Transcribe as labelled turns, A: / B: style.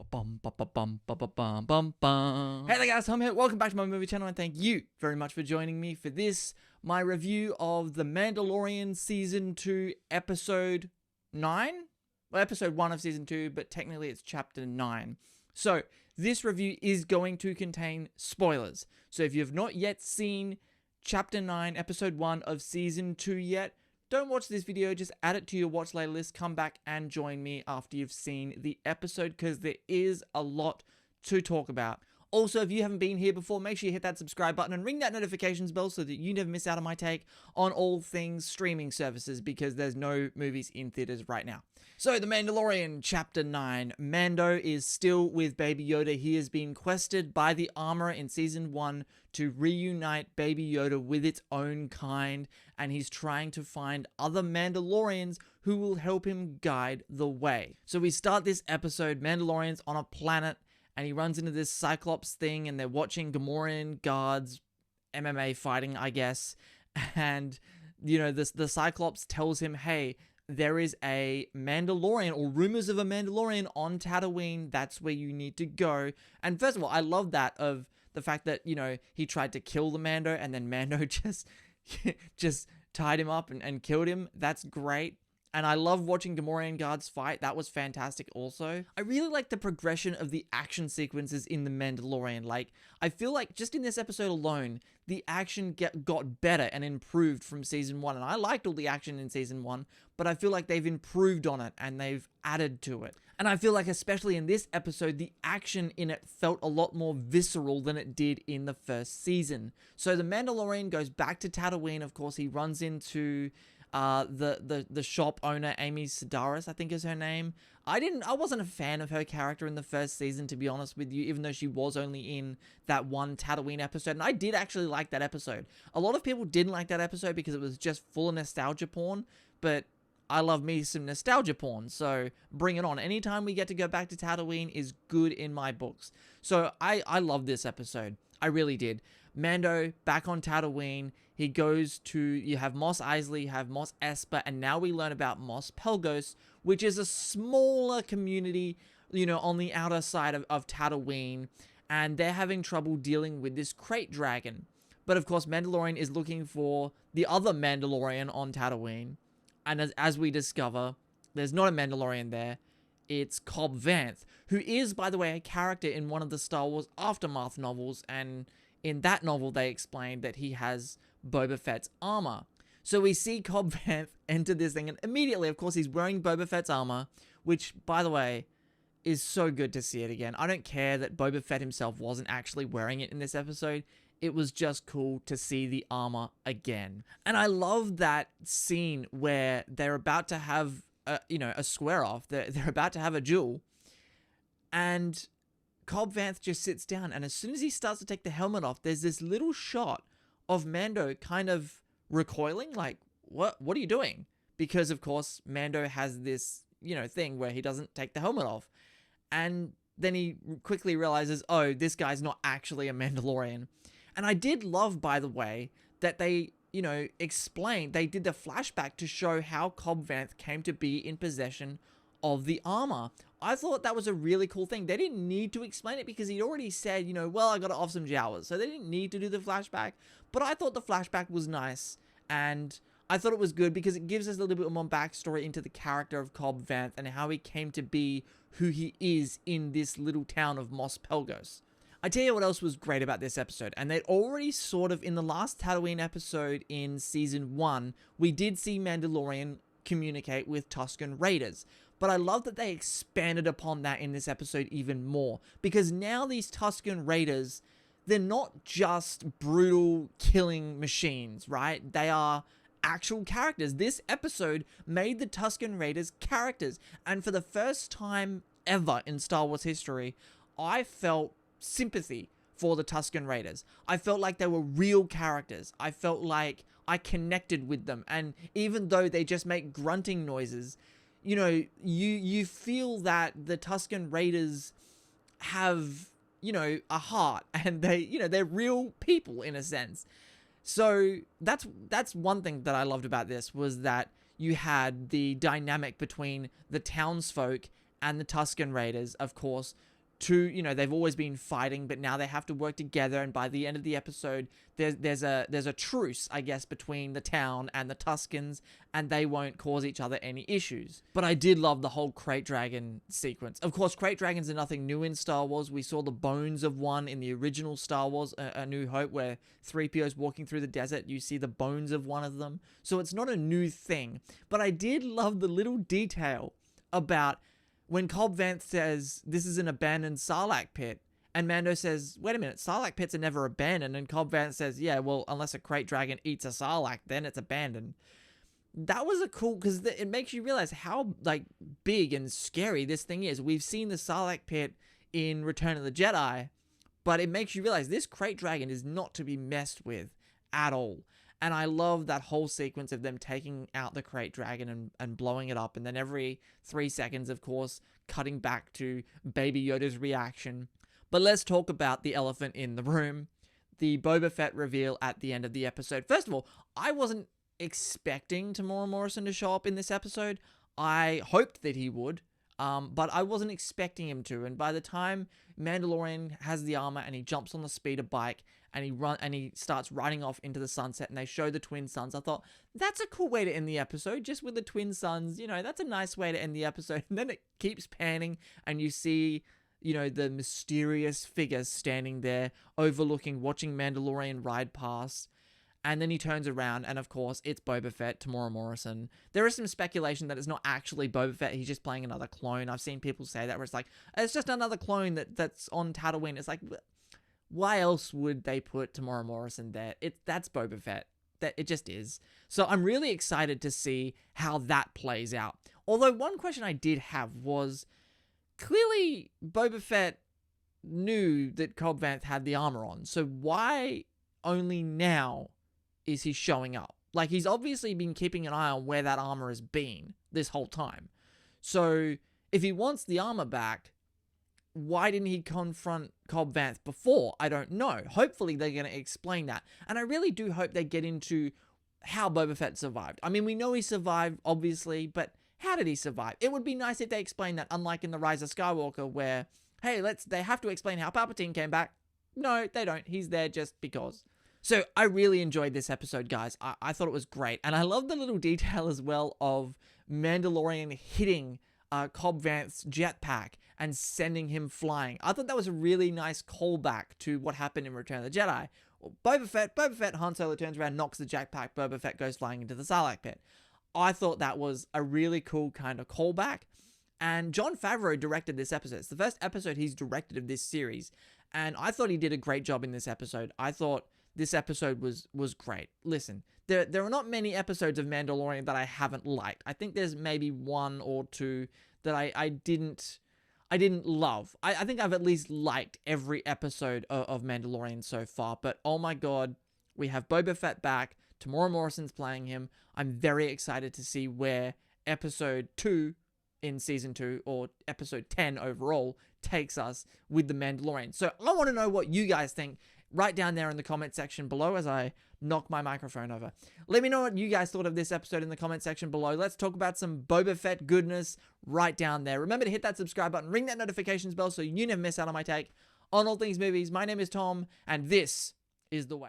A: Hey there guys, Tom here. Welcome back to my movie channel and thank you very much for joining me for this, my review of The Mandalorian Season 2 Episode 9? Well, Episode 1 of Season 2, but technically it's Chapter 9. So, this review is going to contain spoilers. So if you have not yet seen Chapter 9, Episode 1 of Season 2 yet, don't watch this video, just add it to your watch later list, come back and join me after you've seen the episode because there is a lot to talk about. Also, if you haven't been here before, make sure you hit that subscribe button and ring that notifications bell so that you never miss out on my take on all things streaming services because there's no movies in theaters right now. So, The Mandalorian Chapter 9. Mando is still with Baby Yoda. He has been quested by the Armorer in Season 1 to reunite Baby Yoda with its own kind, and he's trying to find other Mandalorians who will help him guide the way. So we start this episode, Mandalorian's on a planet, and he runs into this Cyclops thing, and they're watching Gamorrean guards, MMA fighting, I guess, and, you know, the Cyclops tells him, hey, there is a Mandalorian, or rumors of a Mandalorian on Tatooine, that's where you need to go. And first of all, I love that of the fact that, you know, he tried to kill the Mando, and then Mando just tied him up and killed him. That's great. And I love watching Gamorrean guards fight. That was fantastic also. I really like the progression of the action sequences in The Mandalorian. Like, I feel like just in this episode alone, the action got better and improved from Season 1. And I liked all the action in Season 1, but I feel like they've improved on it and they've added to it. And I feel like especially in this episode, the action in it felt a lot more visceral than it did in the first season. So the Mandalorian goes back to Tatooine. Of course, he runs into the shop owner, Amy Sedaris, I think is her name. I wasn't a fan of her character in the first season, to be honest with you, even though she was only in that one Tatooine episode, and I did actually like that episode. A lot of people didn't like that episode because it was just full of nostalgia porn, but I love me some nostalgia porn, so bring it on. Anytime we get to go back to Tatooine is good in my books. So I love this episode. I really did. Mando back on Tatooine. He goes to, you have Mos Eisley, you have Mos Espa, and now we learn about Mos Pelgos, which is a smaller community, you know, on the outer side of Tatooine, and they're having trouble dealing with this crate dragon. But of course, Mandalorian is looking for the other Mandalorian on Tatooine, and as we discover, there's not a Mandalorian there. It's Cobb Vanth, who is, by the way, a character in one of the Star Wars Aftermath novels, and in that novel, they explained that he has Boba Fett's armor. So we see Cobb Vanth enter this thing, and immediately, of course, he's wearing Boba Fett's armor, which, by the way, is so good to see it again. I don't care that Boba Fett himself wasn't actually wearing it in this episode. It was just cool to see the armor again. And I love that scene where they're about to have, a square off. They're about to have a duel, and Cobb Vanth just sits down, and as soon as he starts to take the helmet off, there's this little shot of Mando kind of recoiling, like, what are you doing? Because, of course, Mando has this, thing where he doesn't take the helmet off. And then he quickly realizes, oh, this guy's not actually a Mandalorian. And I did love, by the way, that they, explained, they did the flashback to show how Cobb Vanth came to be in possession of the armor. I thought that was a really cool thing. They didn't need to explain it because he'd already said, well, I got it off some Jawas. So they didn't need to do the flashback. But I thought the flashback was nice. And I thought it was good because it gives us a little bit more backstory into the character of Cobb Vanth and how he came to be who he is in this little town of Mos Pelgos. I tell you what else was great about this episode, and they'd already sort of, in the last Tatooine episode in Season 1, we did see Mandalorian communicate with Tusken Raiders. But I love that they expanded upon that in this episode even more. Because now these Tusken Raiders, they're not just brutal killing machines, right? They are actual characters. This episode made the Tusken Raiders characters. And for the first time ever in Star Wars history, I felt sympathy for the Tusken Raiders. I felt like they were real characters. I felt like I connected with them. And even though they just make grunting noises, you feel that the Tusken Raiders have, a heart, and they're real people in a sense. So that's one thing that I loved about this, was that you had the dynamic between the townsfolk and the Tusken Raiders, of course, they've always been fighting, but now they have to work together. And by the end of the episode, there's a truce, I guess, between the town and the Tuskens, and they won't cause each other any issues. But I did love the whole Krayt Dragon sequence. Of course, Krayt Dragons are nothing new in Star Wars. We saw the bones of one in the original Star Wars, A New Hope, where 3PO's walking through the desert. You see the bones of one of them. So it's not a new thing. But I did love the little detail about when Cobb Vanth says, this is an abandoned Sarlacc pit, and Mando says, wait a minute, Sarlacc pits are never abandoned, and Cobb Vanth says, yeah, well, unless a Krayt Dragon eats a Sarlacc, then it's abandoned. That was a cool, because it makes you realize how, big and scary this thing is. We've seen the Sarlacc pit in Return of the Jedi, but it makes you realize this Krayt Dragon is not to be messed with at all. And I love that whole sequence of them taking out the Krayt Dragon and blowing it up. And then every 3 seconds, of course, cutting back to Baby Yoda's reaction. But let's talk about the elephant in the room. The Boba Fett reveal at the end of the episode. First of all, I wasn't expecting Temuera Morrison to show up in this episode. I hoped that he would. But I wasn't expecting him to. And by the time Mandalorian has the armor and he jumps on the speeder bike and he starts riding off into the sunset and they show the twin suns, I thought, that's a cool way to end the episode, just with the twin suns. That's a nice way to end the episode. And then it keeps panning and you see, the mysterious figures standing there overlooking, watching Mandalorian ride past. And then he turns around, and of course, it's Boba Fett, Temuera Morrison. There is some speculation that it's not actually Boba Fett, he's just playing another clone. I've seen people say that, where it's like, it's just another clone that's on Tatooine. It's like, why else would they put Temuera Morrison there? That's Boba Fett. It just is. So I'm really excited to see how that plays out. Although one question I did have was, clearly Boba Fett knew that Cobb Vanth had the armor on, so why only now is he showing up? He's obviously been keeping an eye on where that armor has been this whole time. So if he wants the armor back, why didn't he confront Cobb Vanth before? I don't know. Hopefully they're going to explain that. And I really do hope they get into how Boba Fett survived. I mean, we know he survived, obviously, but how did he survive? It would be nice if they explained that, unlike in The Rise of Skywalker, where, hey, they have to explain how Palpatine came back. No, they don't. He's there just because. So I really enjoyed this episode, guys. I thought it was great. And I love the little detail as well of Mandalorian hitting Cobb Vanth's jetpack and sending him flying. I thought that was a really nice callback to what happened in Return of the Jedi. Well, Boba Fett, Han Solo turns around, knocks the jetpack, Boba Fett goes flying into the Sarlacc pit. I thought that was a really cool kind of callback. And Jon Favreau directed this episode. It's the first episode he's directed of this series. And I thought he did a great job in this episode. I thought this episode was great. Listen, there are not many episodes of Mandalorian that I haven't liked. I think there's maybe one or two that I didn't love. I think I've at least liked every episode of Mandalorian so far. But oh my god, we have Boba Fett back. Temuera Morrison's playing him. I'm very excited to see where episode 2 in season 2, or episode 10 overall, takes us with the Mandalorian. So I want to know what you guys think. Right down there in the comment section below as I knock my microphone over. Let me know what you guys thought of this episode in the comment section below. Let's talk about some Boba Fett goodness right down there. Remember to hit that subscribe button, ring that notifications bell so you never miss out on my take on all things movies. My name is Tom, and this is The Way.